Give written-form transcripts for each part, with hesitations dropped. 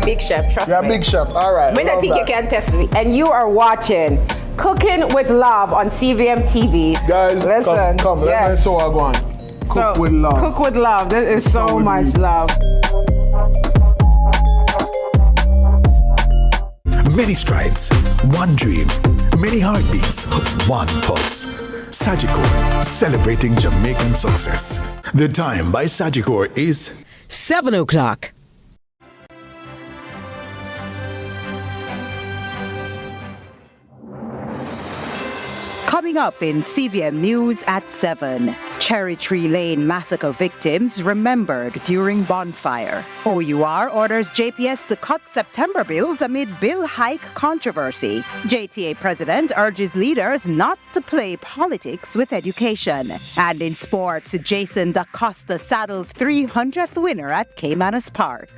big chef, trust You're me. a big chef, all right. I don't think you can test me. And you are watching Cooking with Love on CVM TV. Guys, listen, come, let me show you one. Cook with love. Cook with love. This is so much love. Many strides, one dream, many heartbeats, one pulse. Sagicor, celebrating Jamaican success. The time by Sagicor is 7 o'clock. Coming up in CVM News at 7, Cherry Tree Lane massacre victims remembered during Bonfire. OUR orders JPS to cut September bills amid bill hike controversy. JTA president urges leaders not to play politics with education. And in sports, Jason Da Costa saddles 300th winner at Caymanas Park.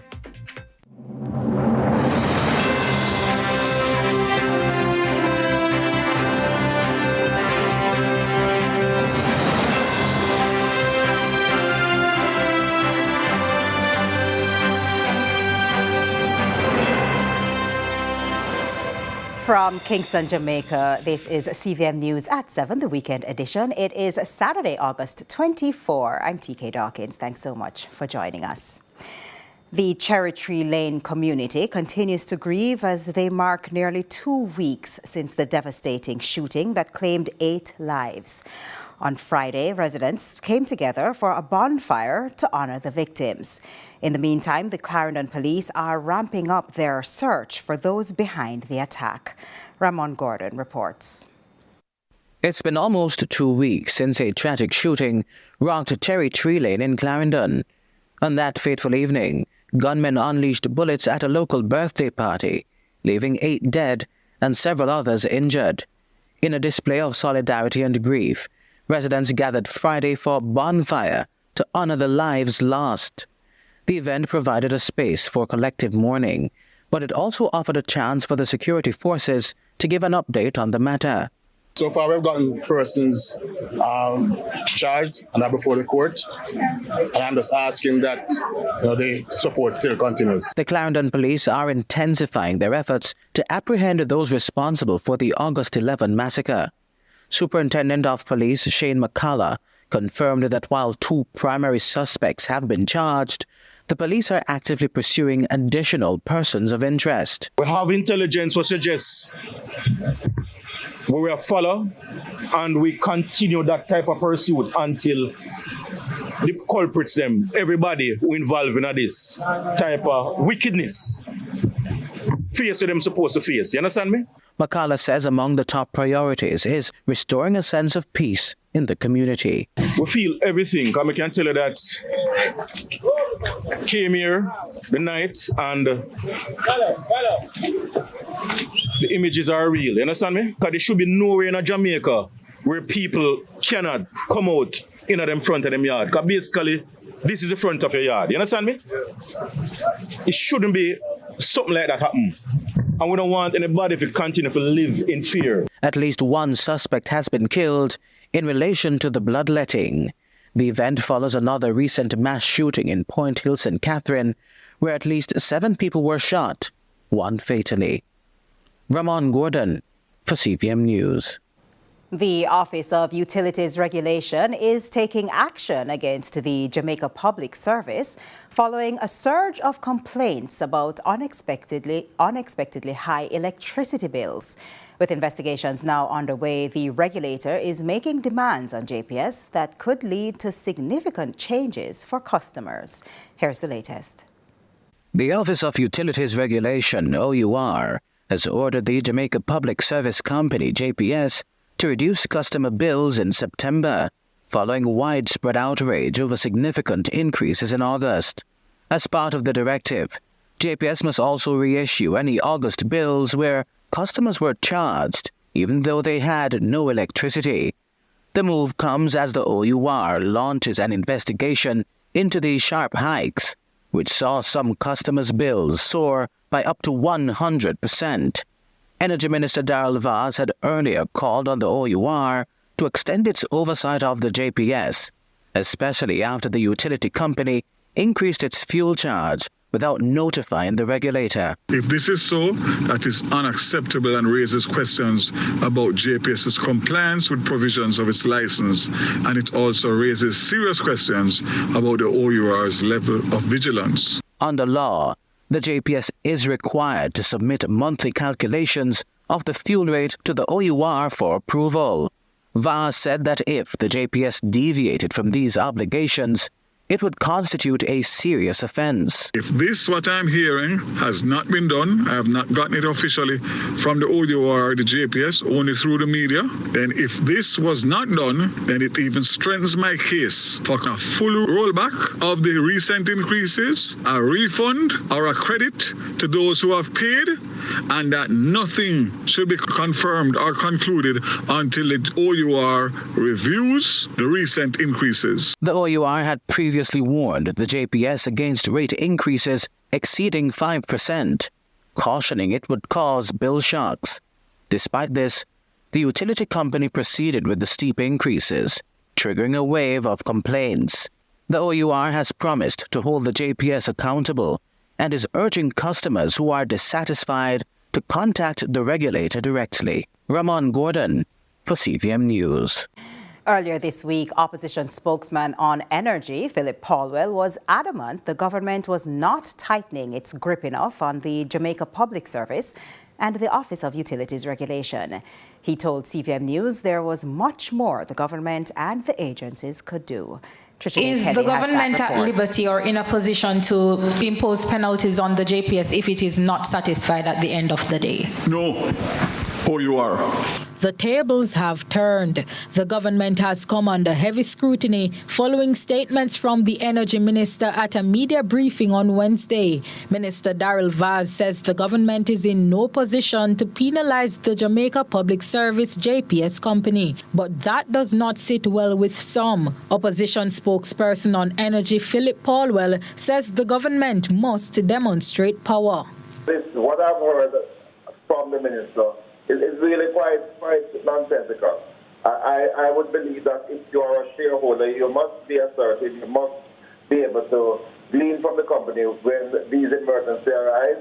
From Kingston, Jamaica, this is CVM News at 7, the weekend edition. It is Saturday, August 24. I'm TK Dawkins. Thanks so much for joining us. The Cherry Tree Lane community continues to grieve as they mark nearly 2 weeks since the devastating shooting that claimed 8 lives. On Friday, residents came together for a bonfire to honor the victims. In the meantime, the Clarendon police are ramping up their search for those behind the attack. Ramon Gordon reports. It's been almost 2 weeks since a tragic shooting rocked Cherry Tree Lane in Clarendon. On that fateful evening, gunmen unleashed bullets at a local birthday party, leaving 8 dead and several others injured. In a display of solidarity and grief, residents gathered Friday for Bonfire to honor the lives lost. The event provided a space for collective mourning, but it also offered a chance for the security forces to give an update on the matter. So far, we've gotten persons charged and are before the court. And I'm just asking that the support still continues. The Clarendon police are intensifying their efforts to apprehend those responsible for the August 11 massacre. Superintendent of Police Shane McCullough confirmed that while 2 primary suspects have been charged, the police are actively pursuing additional persons of interest. We have intelligence which suggests we will follow and we continue that type of pursuit until the culprits them, everybody who involved in this type of wickedness, face what them supposed to face. You understand me? McCullough says among the top priorities is restoring a sense of peace in the community. We feel everything. I can tell you that came here the night and the images are real. You understand me? Because there should be nowhere in Jamaica where people cannot come out in them front of them yard. Because basically, this is the front of your yard. You understand me? It shouldn't be something like that happen. And we don't want anybody to continue to live in fear. At least 1 suspect has been killed in relation to the bloodletting. The event follows another recent mass shooting in Point Hill, St. Catherine, where at least 7 people were shot, 1 fatally. Ramon Gordon for CVM News. The Office of Utilities Regulation is taking action against the Jamaica Public Service following a surge of complaints about unexpectedly high electricity bills. With investigations now underway, the regulator is making demands on JPS that could lead to significant changes for customers. Here's the latest. The Office of Utilities Regulation, OUR, has ordered the Jamaica Public Service Company, JPS, to reduce customer bills in September, following widespread outrage over significant increases in August. As part of the directive, JPS must also reissue any August bills where customers were charged even though they had no electricity. The move comes as the OUR launches an investigation into these sharp hikes, which saw some customers' bills soar by up to 100%. Energy Minister Darrell Vaz had earlier called on the OUR to extend its oversight of the JPS, especially after the utility company increased its fuel charge without notifying the regulator. If this is so, that is unacceptable and raises questions about JPS's compliance with provisions of its license, and it also raises serious questions about the OUR's level of vigilance. Under law, the JPS is required to submit monthly calculations of the fuel rate to the OUR for approval. Vaz said that if the JPS deviated from these obligations, it would constitute a serious offense. If this, what I'm hearing, has not been done, I have not gotten it officially from the OUR or the JPS, only through the media, then if this was not done, then it even strengthens my case for a full rollback of the recent increases, a refund or a credit to those who have paid, and that nothing should be confirmed or concluded until the OUR reviews the recent increases. The OUR had previously warned the JPS against rate increases exceeding 5%, cautioning it would cause bill shocks. Despite this, the utility company proceeded with the steep increases, triggering a wave of complaints. The OUR has promised to hold the JPS accountable and is urging customers who are dissatisfied to contact the regulator directly. Ramon Gordon for CVM News. Earlier this week, opposition spokesman on energy, Philip Paulwell, was adamant the government was not tightening its grip enough on the Jamaica Public Service and the Office of Utilities Regulation. He told CVM News there was much more the government and the agencies could do. Is the government at liberty or in a position to impose penalties on the JPS if it is not satisfied at the end of the day? No, OUR. The tables have turned. The government has come under heavy scrutiny following statements from the Energy Minister at a media briefing on Wednesday. Minister Darrell Vaz says the government is in no position to penalize the Jamaica Public Service JPS company. But that does not sit well with some. Opposition spokesperson on energy Philip Paulwell says the government must demonstrate power. What I've heard from the minister is really quite nonsensical. I would believe that if you are a shareholder, you must be assertive, you must be able to glean from the company when these emergencies arise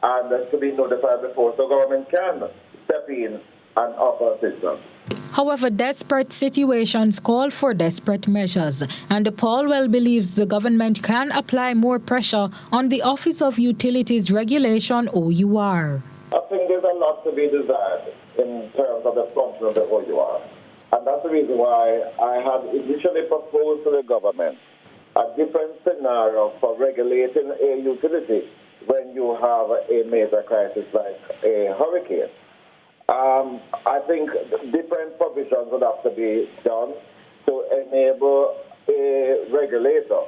and to be notified before so government can step in and offer assistance. However, desperate situations call for desperate measures, and Paulwell believes the government can apply more pressure on the Office of Utilities Regulation, OUR. I think there's a lot to be desired in terms of the function of the OUR. And that's the reason why I had initially proposed to the government a different scenario for regulating a utility when you have a major crisis like a hurricane. I think different provisions would have to be done to enable a regulator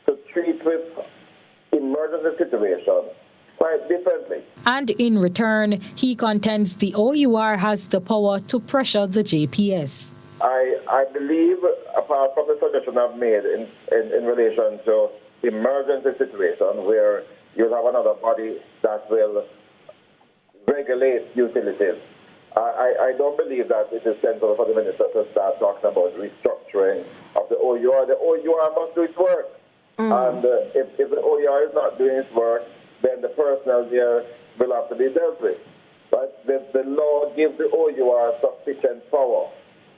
to treat with emergency situations quite differently. And in return, he contends the OUR has the power to pressure the JPS. I believe, apart from the suggestion I've made in relation to emergency situation where you'll have another body that will regulate utilities, I don't believe that it is sensible for the minister to start talking about restructuring of the OUR. The OUR must do its work. And if the OUR is not doing its work, then the personnel there will have to be dealt with. But the law gives the OUR sufficient power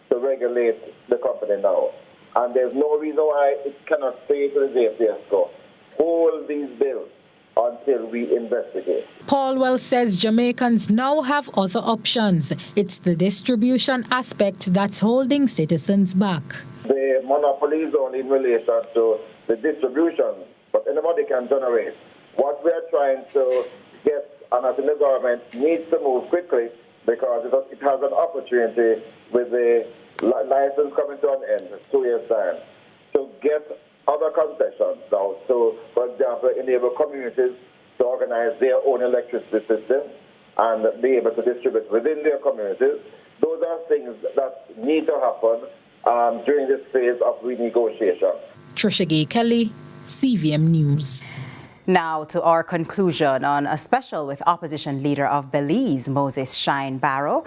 to regulate the company now. And there's no reason why it cannot say to the JPS go, hold these bills until we investigate. Paulwell says Jamaicans now have other options. It's the distribution aspect that's holding citizens back. The monopoly is only in relation to the distribution, but anybody can generate. What we are trying to get, and I think the government needs to move quickly because it has an opportunity with the license coming to an end, 2 years' time, to get other concessions now. So, for example, enable communities to organize their own electricity system and be able to distribute within their communities. Those are things that need to happen during this phase of renegotiation. Trisha Gay Kelly, CVM News. Now to our conclusion on a special with opposition leader of Belize, Moses Shine Barrow.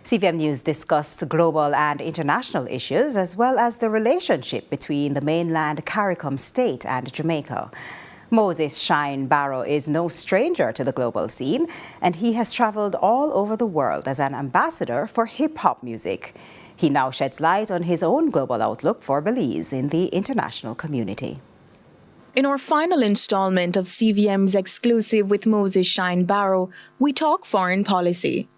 CVM News discussed global and international issues as well as the relationship between the mainland CARICOM state and Jamaica. Moses Shine Barrow is no stranger to the global scene, and he has traveled all over the world as an ambassador for hip-hop music. He now sheds light on his own global outlook for Belize in the international community. In our final installment of CVM's exclusive with Moses Shine Barrow, we talk foreign policy,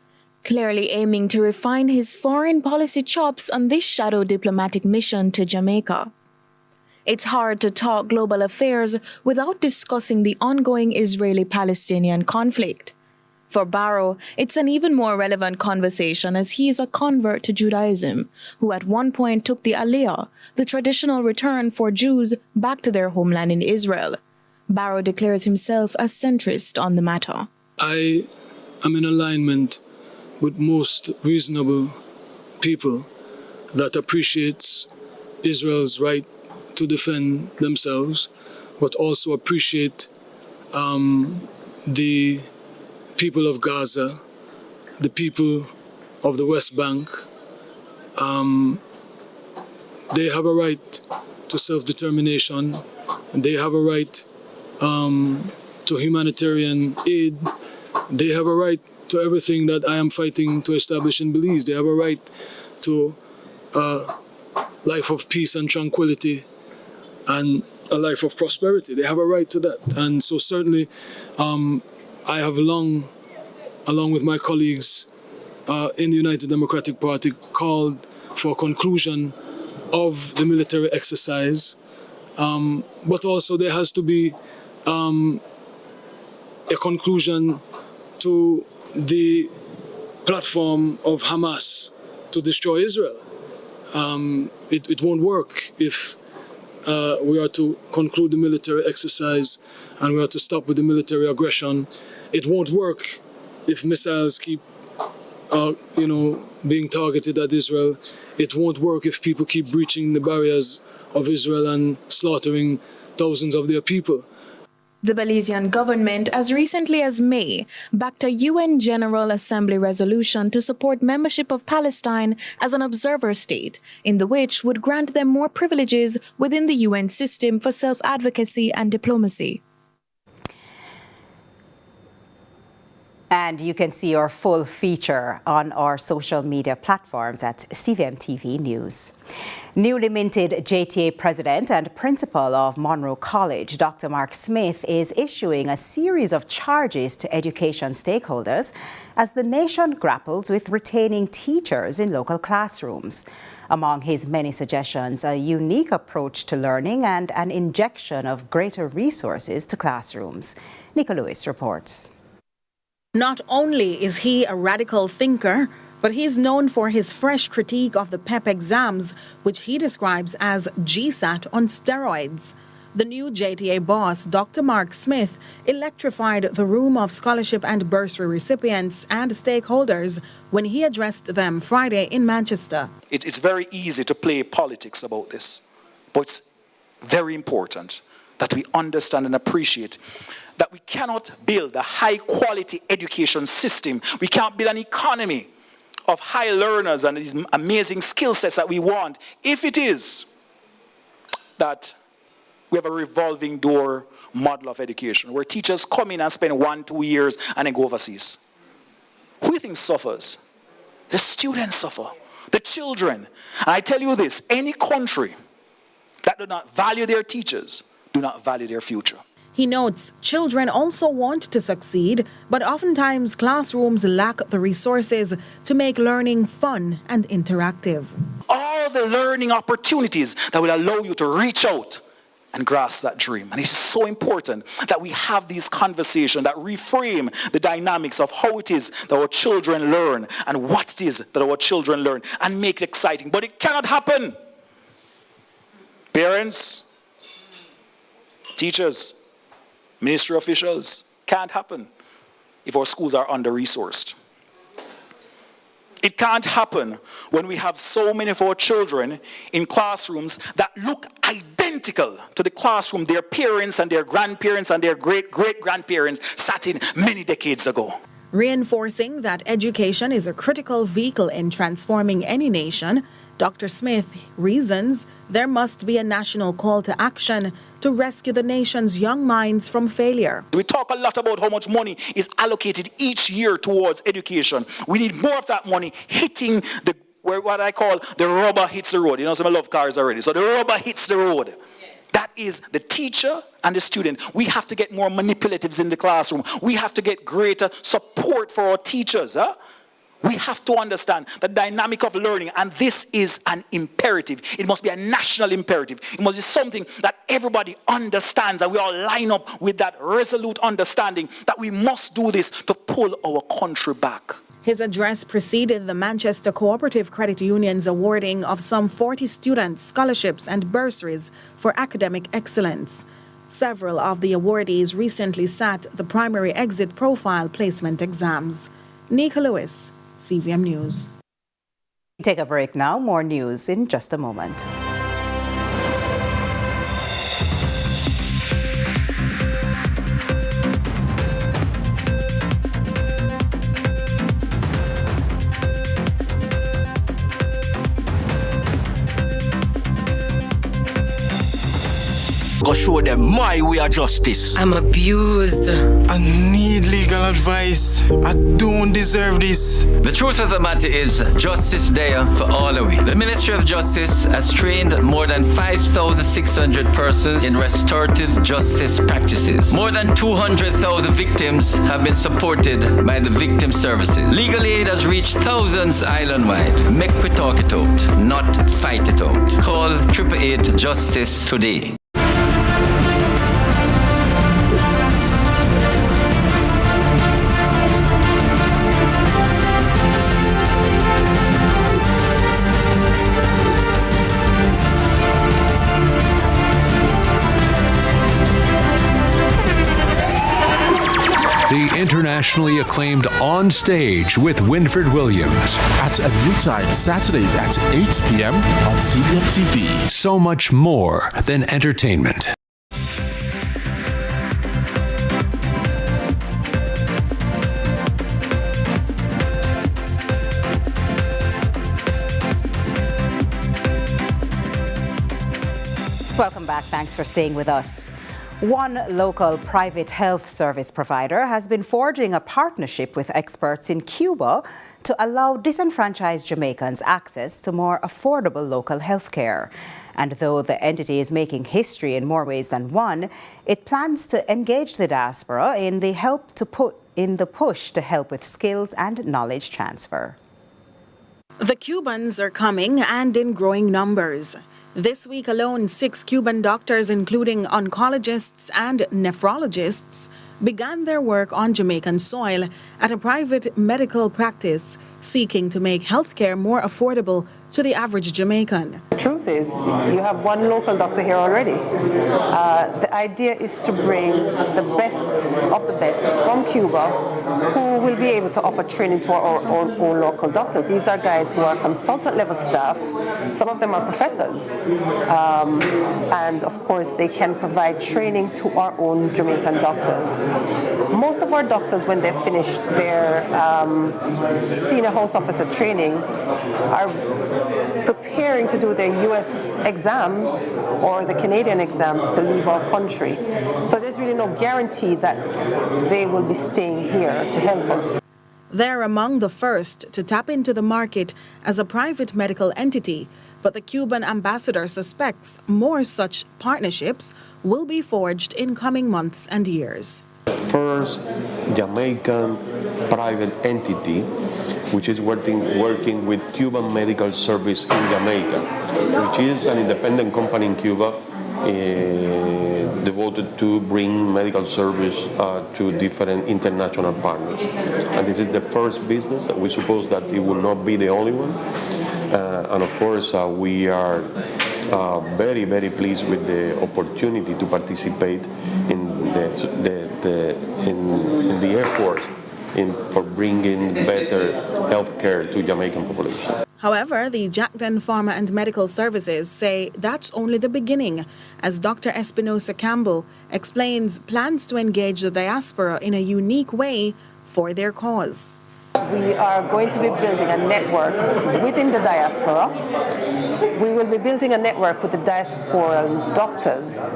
clearly aiming to refine his foreign policy chops on this shadow diplomatic mission to Jamaica. It's hard to talk global affairs without discussing the ongoing Israeli-Palestinian conflict. For Barrow, it's an even more relevant conversation as he is a convert to Judaism, who at one point took the Aliyah, the traditional return for Jews back to their homeland in Israel. Barrow declares himself a centrist on the matter. I am in alignment with most reasonable people that appreciates Israel's right to defend themselves, but also appreciate the people of Gaza, the people of the West Bank. They have a right to self-determination, and they have a right to humanitarian aid. They have a right to everything that I am fighting to establish in Belize. They have a right to a life of peace and tranquility and a life of prosperity. They have a right to that. And so certainly I have long, along with my colleagues in the United Democratic Party, called for a conclusion of the military exercise. But also there has to be a conclusion to the platform of Hamas to destroy Israel. It won't work if we are to conclude the military exercise and we are to stop with the military aggression. It won't work if missiles keep being targeted at Israel. It won't work if people keep breaching the barriers of Israel and slaughtering thousands of their people. The Belizean government, as recently as May, backed a UN General Assembly resolution to support membership of Palestine as an observer state, in the which would grant them more privileges within the UN system for self-advocacy and diplomacy. And you can see our full feature on our social media platforms at CVM TV News. Newly minted JTA president and principal of Monroe College, Dr. Mark Smith, is issuing a series of charges to education stakeholders as the nation grapples with retaining teachers in local classrooms. Among his many suggestions, a unique approach to learning and an injection of greater resources to classrooms. Nika Lewis reports. Not only is he a radical thinker, but he is known for his fresh critique of the PEP exams, which he describes as GSAT on steroids. The new JTA boss, Dr. Mark Smith, electrified the room of scholarship and bursary recipients and stakeholders when he addressed them Friday in Manchester. It's very easy to play politics about this, but it's very important that we understand and appreciate that we cannot build a high-quality education system. We can't build an economy of high learners and these amazing skill sets that we want if it is that we have a revolving door model of education where teachers come in and spend 1-2 years and then go overseas. Who do you think suffers? The students suffer, the children. And I tell you this, any country that do not value their teachers do not value their future. He notes children also want to succeed, but oftentimes classrooms lack the resources to make learning fun and interactive. All the learning opportunities that will allow you to reach out and grasp that dream. And it's so important that we have these conversations that reframe the dynamics of how it is that our children learn and what it is that our children learn and make it exciting. But it cannot happen. Parents, teachers, ministry officials, can't happen if our schools are under-resourced. It can't happen when we have so many of our children in classrooms that look identical to the classroom their parents and their grandparents and their great-great-grandparents sat in many decades ago. Reinforcing that education is a critical vehicle in transforming any nation, Dr. Smith reasons there must be a national call to action to rescue the nation's young minds from failure. We talk a lot about how much money is allocated each year towards education. We need more of that money hitting what I call the rubber hits the road. You know, some I love cars already. So the rubber hits the road. That is the teacher and the student. We have to get more manipulatives in the classroom. We have to get greater support for our teachers. We have to understand the dynamic of learning, and this is an imperative. It must be a national imperative. It must be something that everybody understands, and we all line up with that resolute understanding that we must do this to pull our country back. His address preceded the Manchester Cooperative Credit Union's awarding of some 40 students scholarships and bursaries for academic excellence. Several of the awardees recently sat the primary exit profile placement exams. Nika Lewis, CVM News. Take a break now. More news in just a moment. Go show them my way of justice. I'm abused. I need legal advice. I don't deserve this. The truth of the matter is, justice there for all of it. The Ministry of Justice has trained more than 5,600 persons in restorative justice practices. More than 200,000 victims have been supported by the victim services. Legal aid has reached thousands island-wide. Make we talk it out, not fight it out. Call 888 Justice today. The internationally acclaimed On Stage with Winfred Williams. At a new time, Saturdays at 8 p.m. on CVM TV. So much more than entertainment. Welcome back. Thanks for staying with us. One local private health service provider has been forging a partnership with experts in Cuba to allow disenfranchised Jamaicans access to more affordable local health care. And though the entity is making history in more ways than one, it plans to engage the diaspora in the push to help with skills and knowledge transfer. The Cubans are coming, and in growing numbers. This week alone, 6 Cuban doctors, including oncologists and nephrologists, began their work on Jamaican soil at a private medical practice seeking to make healthcare more affordable to the average Jamaican. The truth is, you have one local doctor here already. The idea is to bring the best of the best from Cuba who will be able to offer training to our own local doctors. These are guys who are consultant level staff. Some of them are professors. And of course, they can provide training to our own Jamaican doctors. Most of our doctors, when they finish their senior house officer training, are preparing to do their U.S. exams or the Canadian exams to leave our country. So there's really no guarantee that they will be staying here to help us. They're among the first to tap into the market as a private medical entity, but the Cuban ambassador suspects more such partnerships will be forged in coming months and years. First Jamaican private entity which is working with Cuban Medical Service in Jamaica, which is an independent company in Cuba devoted to bring medical service to different international partners. And this is the first business. We suppose that it will not be the only one. And of course, we are very, very pleased with the opportunity to participate in the effort for bringing better health care to Jamaican population. However, the Jackden Pharma and Medical Services say that's only the beginning, as Dr. Espinosa Campbell explains plans to engage the diaspora in a unique way for their cause. We are going to be building a network within the diaspora. We will be building a network with the diasporal doctors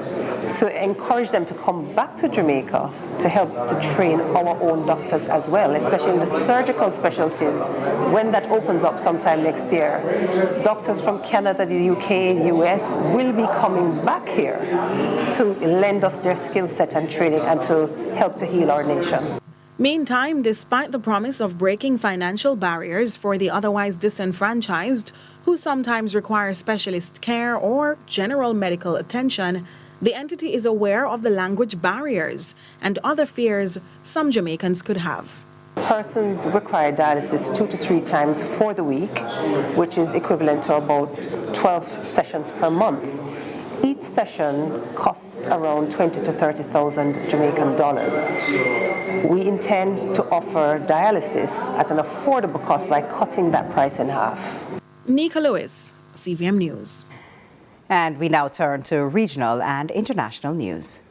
to encourage them to come back to Jamaica to help to train our own doctors as well, especially in the surgical specialties. When that opens up sometime next year, doctors from Canada, the UK, US will be coming back here to lend us their skill set and training and to help to heal our nation. Meantime, despite the promise of breaking financial barriers for the otherwise disenfranchised, who sometimes require specialist care or general medical attention, the entity is aware of the language barriers and other fears some Jamaicans could have. Persons require dialysis 2 to 3 times for the week, which is equivalent to about 12 sessions per month. Each session costs around 20 to 30,000 Jamaican dollars. We intend to offer dialysis at an affordable cost by cutting that price in half. Nika Lewis, CVM News. And we now turn to regional and international news.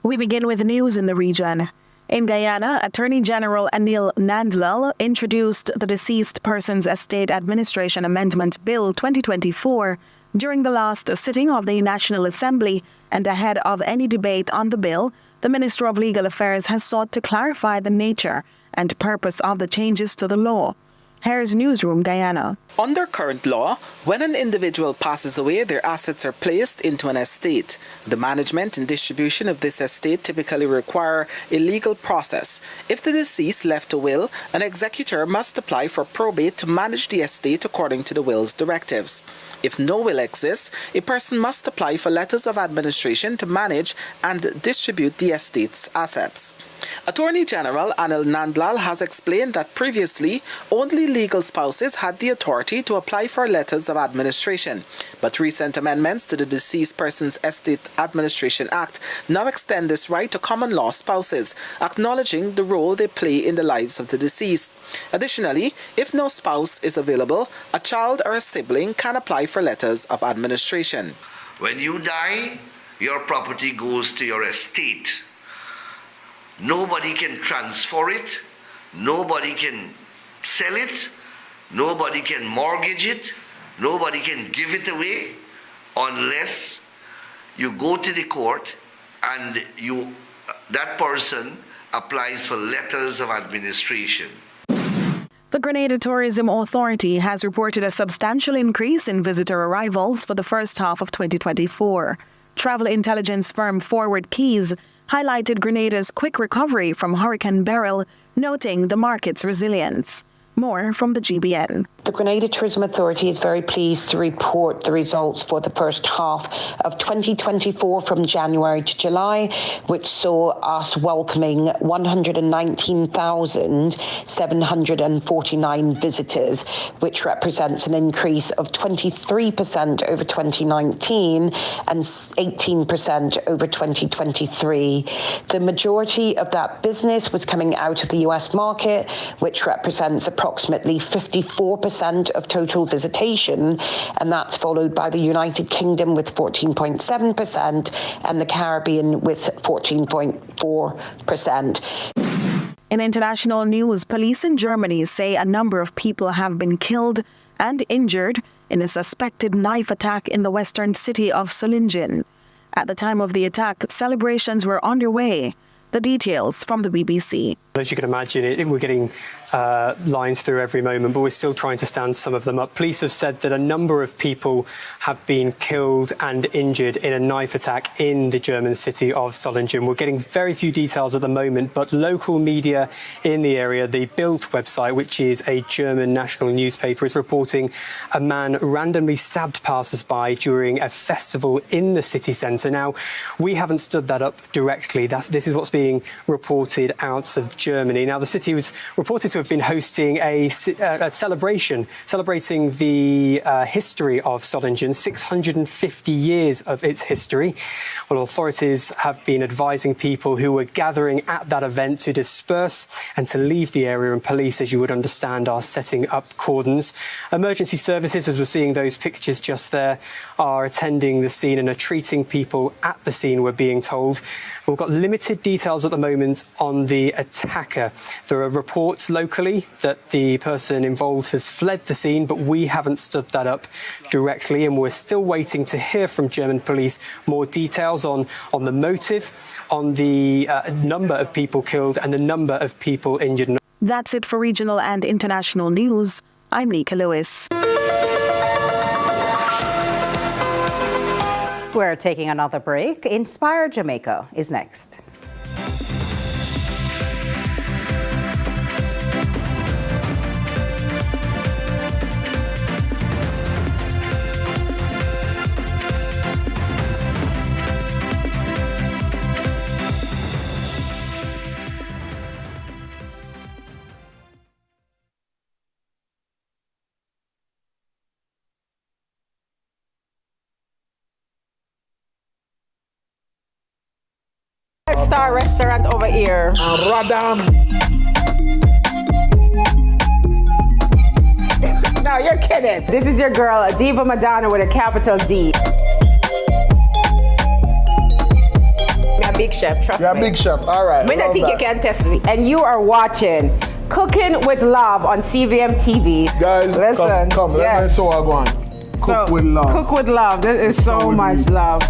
We begin with news in the region. In Guyana, Attorney General Anil Nandlal introduced the Deceased Persons Estate Administration Amendment Bill 2024 during the last sitting of the National Assembly, and ahead of any debate on the bill, the Minister of Legal Affairs has sought to clarify the nature and purpose of the changes to the law. Here's Newsroom Guyana. Under current law, when an individual passes away, their assets are placed into an estate. The management and distribution of this estate typically require a legal process. If the deceased left a will, an executor must apply for probate to manage the estate according to the will's directives. If no will exists, a person must apply for letters of administration to manage and distribute the estate's assets. Attorney General Anil Nandlal has explained that previously, only legal spouses had the authority to apply for letters of administration, but recent amendments to the Deceased Persons Estate Administration Act now extend this right to common law spouses, acknowledging the role they play in the lives of the deceased. Additionally, if no spouse is available, a child or a sibling can apply for letters of administration. When you die, your property goes to your estate. Nobody can transfer it, nobody can sell it, nobody can mortgage it, nobody can give it away unless you go to the court and that person applies for letters of administration. The Grenada Tourism Authority has reported a substantial increase in visitor arrivals for the first half of 2024. Travel intelligence firm Forward Keys highlighted Grenada's quick recovery from Hurricane Barrow, noting the market's resilience. More from the GBN. The Grenada Tourism Authority is very pleased to report the results for the first half of 2024 from January to July, which saw us welcoming 119,749 visitors, which represents an increase of 23% over 2019 and 18% over 2023. The majority of that business was coming out of the US market, which represents approximately 54% of total visitation, and that's followed by the United Kingdom with 14.7% and the Caribbean with 14.4%. In international news, police in Germany say a number of people have been killed and injured in a suspected knife attack in the western city of Solingen. At the time of the attack, celebrations were underway. The details from the BBC. As you can imagine, we're getting lines through every moment, but we're still trying to stand some of them up. Police have said that a number of people have been killed and injured in a knife attack in the German city of Solingen. We're getting very few details at the moment, but local media in the area, the Bild website, which is a German national newspaper, is reporting a man randomly stabbed passers-by during a festival in the city centre. Now, we haven't stood that up directly. This is what's being reported out of Germany. Germany. Now, the city was reported to have been hosting a celebration celebrating the history of Solingen, 650 years of its history. Well, authorities have been advising people who were gathering at that event to disperse and to leave the area, and police, as you would understand, are setting up cordons. Emergency services, as we're seeing those pictures just there, are attending the scene and are treating people at the scene, we're being told. We've got limited details at the moment on the attacker. There are reports locally that the person involved has fled the scene, but we haven't stood that up directly, and we're still waiting to hear from German police more details on the motive, on the number of people killed and the number of people injured. That's it for regional and international news. I'm Nika Lewis. We're taking another break. Inspire Jamaica is next. Star restaurant over here. Radam. No, you're kidding. This is your girl, Diva Madonna with a capital D. I'm a big chef, trust me. You're a big chef, all right. I think you can test me. And you are watching Cooking with Love on CVM TV. Guys, listen. Come, let me show you one. Cook with Love. Cook with Love. This is so much love.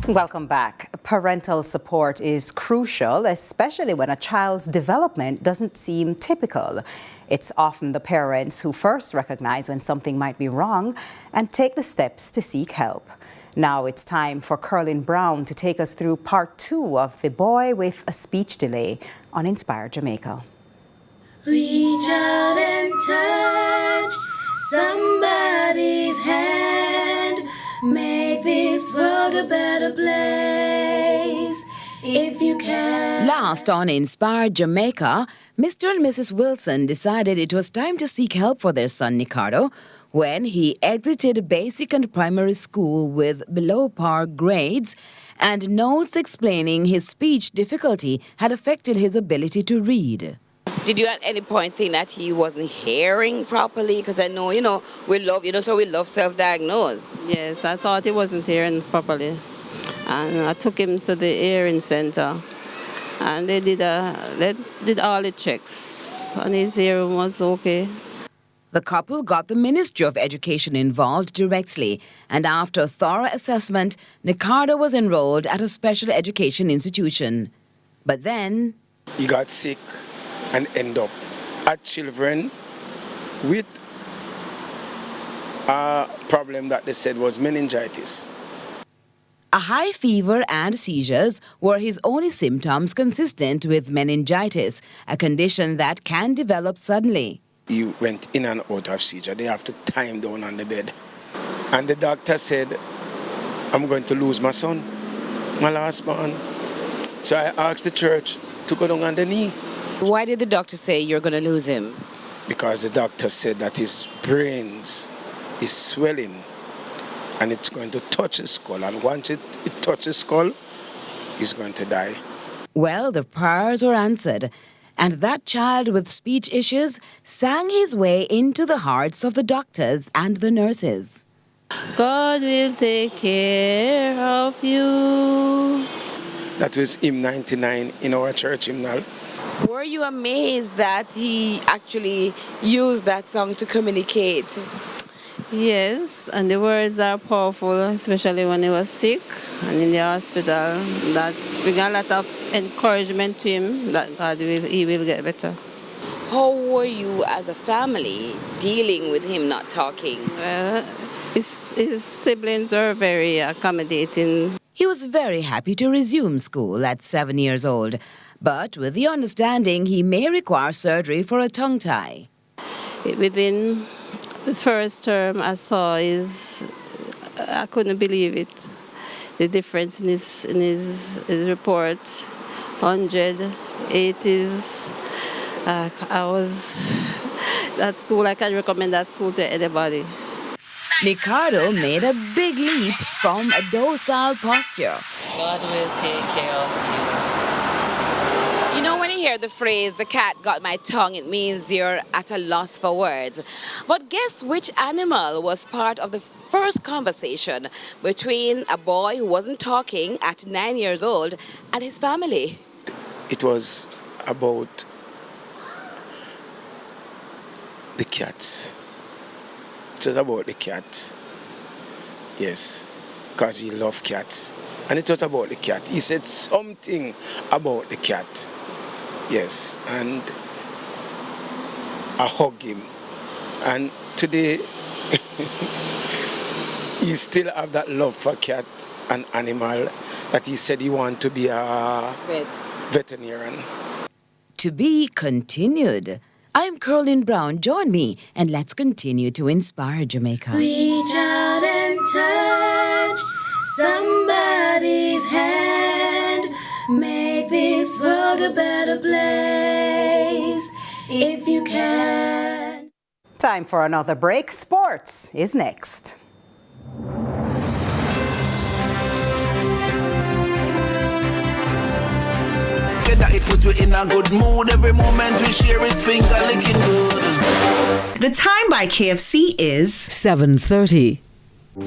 Welcome back. Parental support is crucial, especially when a child's development doesn't seem typical. It's often the parents who first recognize when something might be wrong and take the steps to seek help. Now it's time for Curlin Brown to take us through part 2 of The Boy with a Speech Delay on Inspire Jamaica. Reach out and touch somebody's hand. Make this world a better place if you can. Last on Inspire Jamaica, Mr. and Mrs. Wilson decided it was time to seek help for their son Ricardo when he exited basic and primary school with below par grades, and notes explaining his speech difficulty had affected his ability to read. Did you at any point think that he wasn't hearing properly? Because I know, we love self-diagnose. Yes, I thought he wasn't hearing properly. And I took him to the hearing center. And they did all the checks. And his hearing was okay. The couple got the Ministry of Education involved directly. And after a thorough assessment, Ricardo was enrolled at a special education institution. But then he got sick and end up at children with a problem that they said was meningitis. A high fever and seizures were his only symptoms consistent with meningitis, a condition that can develop suddenly. He went in and out of seizure. They have to tie him down on the bed. And the doctor said, I'm going to lose my son, my last man. So I asked the church to go down on the knee. Why did the doctor say you're going to lose him? Because the doctor said that his brains is swelling and it's going to touch his skull. And once it touches his skull, he's going to die. Well, the prayers were answered, and that child with speech issues sang his way into the hearts of the doctors and the nurses. God will take care of you. That was hymn 99 in our church hymnal. Were you amazed that he actually used that song to communicate? Yes, and the words are powerful, especially when he was sick and in the hospital. That we got a lot of encouragement to him that he will get better. How were you as a family dealing with him not talking? Well, his siblings are very accommodating. He was very happy to resume school at 7 years old, but with the understanding he may require surgery for a tongue tie. Within the first term I saw I couldn't believe it. The difference in his report, 180s. That school, I can't recommend that school to anybody. Ricardo made a big leap from a docile posture. God will take care of you. You know, when you hear the phrase, the cat got my tongue, it means you're at a loss for words. But guess which animal was part of the first conversation between a boy who wasn't talking at 9 years old and his family? It was about the cats. It was about the cat. Yes, because he loved cats. And it was about the cat. He said something about the cat. Yes, and I hugged him. And today, he still have that love for cat and animal that he said he want to be a veterinarian. To be continued. I'm Curlin Brown. Join me and let's continue to inspire Jamaica. Reach out and touch somebody's hand. Make this world a better place if you can. Time for another break. Sports is next. It puts you in a good mood. Every moment we share is finger licking good. The time by KFC is 7:30.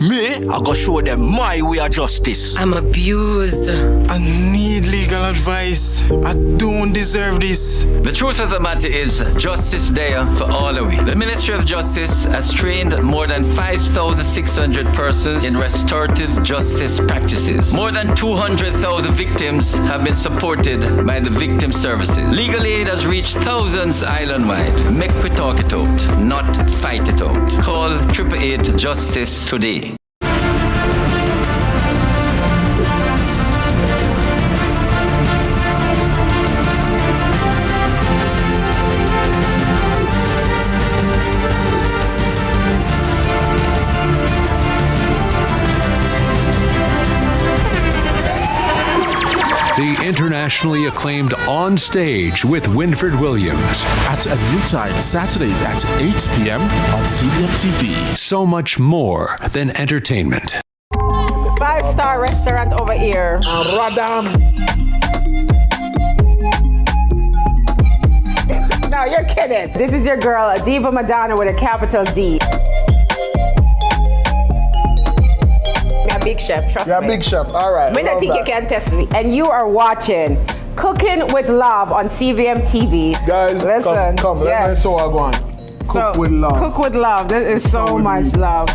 Me, I go show them my way of justice. I'm abused. I need legal advice. I don't deserve this. The truth of the matter is, justice there for all of we. The Ministry of Justice has trained more than 5,600 persons in restorative justice practices. More than 200,000 victims have been supported by the victim services. Legal aid has reached thousands island-wide. Make we talk it out, not fight it out. Call 888 Justice today. The internationally acclaimed On Stage with Winfred Williams. At a new time, Saturdays at 8 p.m. on CVM TV. So much more than entertainment. 5-star restaurant over here. Radam. No, you're kidding. This is your girl, Diva Madonna with a capital D. I'm a big chef, trust me. You're a big chef, all right. I think you can test me. And you are watching Cooking with Love on CVM TV. Guys, listen, come, let me show you one. Cook with love. Cook with love. This is so much love.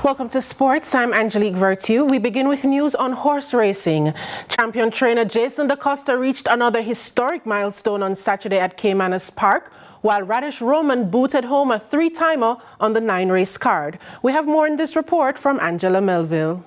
Welcome to Sports. I'm Angelique Vertu. We begin with news on horse racing. Champion trainer Jason DaCosta reached another historic milestone on Saturday at Caymanas Park, while Radish Roman booted home a 3-timer on the 9-race card. We have more in this report from Angela Melville.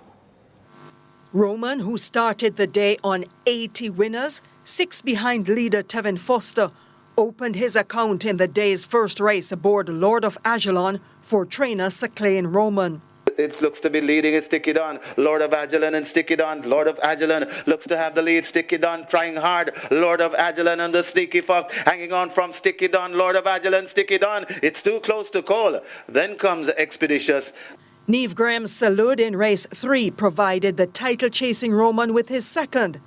Roman, who started the day on 80 winners, 6 behind leader Tevin Foster, opened his account in the day's first race aboard Lord of Ajalon for trainer Saclain Roman. It looks to be leading it, stick it on. Lord of Ajalon and stick it on. Lord of Ajalon looks to have the lead, stick it on, trying hard. Lord of Ajalon and the Sneaky Fox hanging on from stick it on. Lord of Ajalon, stick it on. It's too close to call. Then comes Expeditious. Neve Graham's Salud in race 3 provided the title-chasing Roman with his second.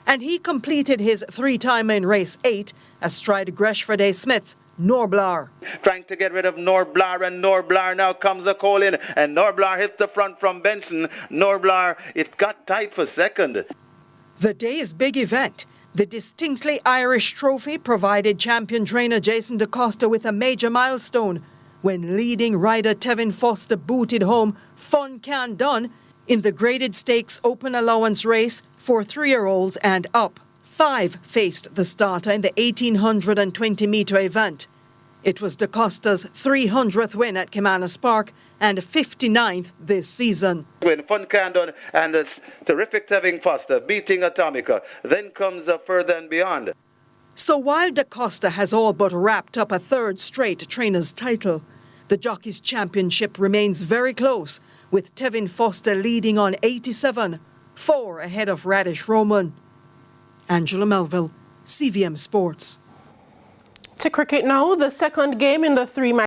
And he completed his 3-timer in race 8 astride Greshford Smith's Norblar. Trying to get rid of Norblar, and Norblar now comes a call in, and Norblar hits the front from Benson. Norblar, it got tight for second. The day's big event, the distinctly Irish trophy, provided champion trainer Jason DaCosta with a major milestone when leading rider Tevin Foster booted home Fun Can Done In the graded stakes open allowance race for 3-year-olds and up, 5 faced the starter in the 1,820-meter event. It was DaCosta's 300th win at Caymanas Park and 59th this season. When Fun Candon and this terrific Tevin Foster beating Atomica, then comes a Further and Beyond. So while DaCosta has all but wrapped up a 3rd straight trainer's title, the Jockeys Championship remains very close, with Tevin Foster leading on 87, 4 ahead of Radish Roman. Angela Melville, CVM Sports. To cricket now, the second game in the 3-match